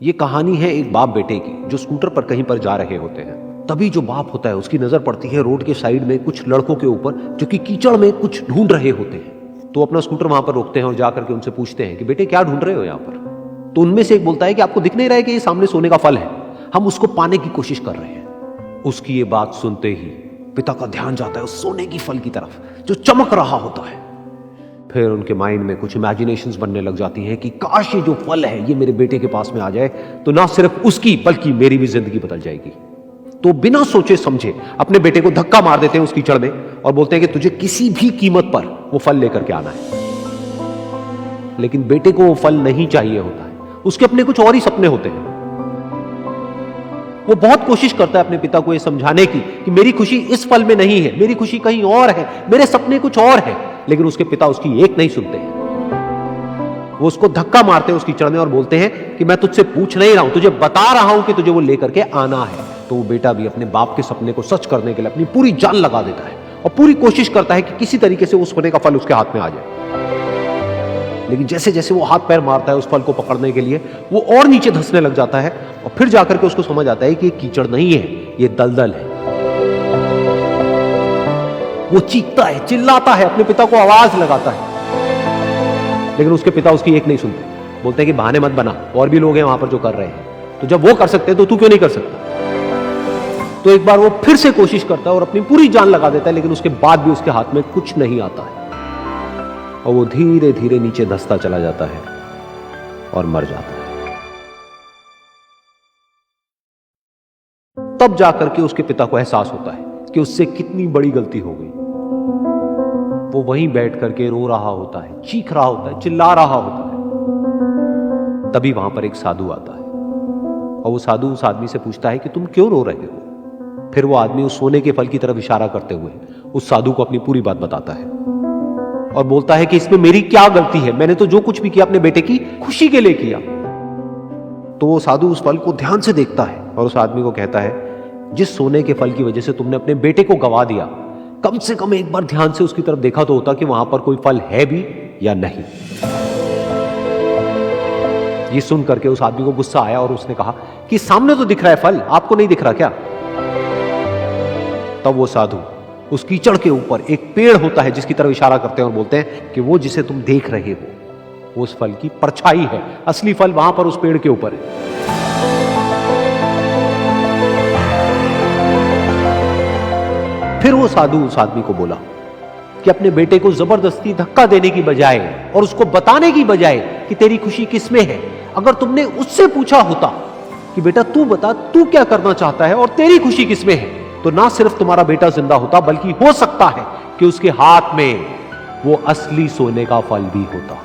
ये कहानी है एक बाप बेटे की जो स्कूटर पर कहीं पर जा रहे होते हैं। तभी जो बाप होता है उसकी नजर पड़ती है रोड के साइड में कुछ लड़कों के ऊपर जो कि कीचड़ में कुछ ढूंढ रहे होते हैं। तो अपना स्कूटर वहां पर रोकते हैं और जाकर के उनसे पूछते हैं कि बेटे क्या ढूंढ रहे हो यहाँ पर। तो उनमें से एक बोलता है कि आपको दिख नहीं रहा है कि ये सामने सोने का फल है, हम उसको पाने की कोशिश कर रहे हैं। उसकी ये बात सुनते ही पिता का ध्यान जाता है उस सोने की फल की तरफ जो चमक रहा होता है। फिर उनके माइंड में कुछ इमेजिनेशंस बनने लग जाती हैं कि काश ये जो फल है ये मेरे बेटे के पास में आ जाए तो ना सिर्फ उसकी बल्कि मेरी भी जिंदगी बदल जाएगी। तो बिना सोचे समझे अपने बेटे को धक्का मार देते हैं उस कीचड़ में और बोलते हैं कि तुझे किसी भी कीमत पर वो फल लेकर के आना है। लेकिन बेटे को वो फल नहीं चाहिए होता है, उसके अपने कुछ और ही सपने होते हैं। वो बहुत कोशिश करता है अपने पिता को ये समझाने की कि मेरी खुशी इस फल में नहीं है, मेरी खुशी कहीं और है, मेरे सपने कुछ और है। लेकिन उसके पिता उसकी एक नहीं सुनते हैं। वो उसको धक्का मारते हैं उस कीचड़ में और बोलते हैं कि मैं तुझसे पूछ नहीं रहा हूं, तुझे बता रहा हूं कि तुझे वो लेकर के आना है। तो वो बेटा भी अपने बाप के सपने को सच करने के लिए अपनी पूरी जान लगा देता है और पूरी कोशिश करता है कि किसी तरीके से उस सोने का फल उसके हाथ में आ जाए। लेकिन जैसे जैसे वो हाथ पैर मारता है उस फल को पकड़ने के लिए वो और नीचे धंसने लग जाता है और फिर जाकर के उसको समझ आता है कि ये कीचड़ नहीं है, ये दलदल है। वो चीखता है, चिल्लाता है, अपने पिता को आवाज लगाता है, लेकिन उसके पिता उसकी एक नहीं सुनते। बोलते हैं कि बहाने मत बना, और भी लोग हैं वहां पर जो कर रहे हैं, तो जब वो कर सकते हैं तो तू क्यों नहीं कर सकता। तो एक बार वो फिर से कोशिश करता है और अपनी पूरी जान लगा देता है, लेकिन उसके बाद भी उसके हाथ में कुछ नहीं आता है और वो धीरे धीरे नीचे धंसता चला जाता है और मर जाता है। तब जाकर के उसके पिता को एहसास होता है कि उससे कितनी बड़ी गलती हो गई। वो वहीं बैठ करके रो रहा होता है, चीख रहा होता है, चिल्ला रहा होता है। तभी वहां पर एक साधु आता है और वो साधु उस आदमी से पूछता है कि तुम क्यों रो रहे हो। फिर वो आदमी उस सोने के फल की तरफ इशारा करते हुए उस साधु को अपनी पूरी बात बताता है और बोलता है कि इसमें मेरी क्या गलती है, मैंने तो जो कुछ भी किया अपने बेटे की खुशी के लिए किया। तो वो साधु उस फल को ध्यान से देखता है और उस आदमी को कहता है जिस सोने के फल की वजह से तुमने अपने बेटे को गवा दिया, कम से कम एक बार ध्यान से उसकी तरफ देखा तो होता कि वहां पर कोई फल है भी या नहीं। ये सुन करके उस आदमी को गुस्सा आया और उसने कहा कि सामने तो दिख रहा है फल, आपको नहीं दिख रहा क्या। तब वो साधु उस कीचड़ के ऊपर एक पेड़ होता है जिसकी तरफ इशारा करते हैं और बोलते हैं कि वो जिसे तुम देख रहे हो वो उस फल की परछाई है, असली फल वहां पर उस पेड़ के ऊपर है। फिर वो साधु उस आदमी को बोला कि अपने बेटे को जबरदस्ती धक्का देने की बजाय और उसको बताने की बजाय कि तेरी खुशी किसमें है, अगर तुमने उससे पूछा होता कि बेटा तू बता तू क्या करना चाहता है और तेरी खुशी किसमें है, तो ना सिर्फ तुम्हारा बेटा जिंदा होता बल्कि हो सकता है कि उसके हाथ में वो असली सोने का फल भी होता।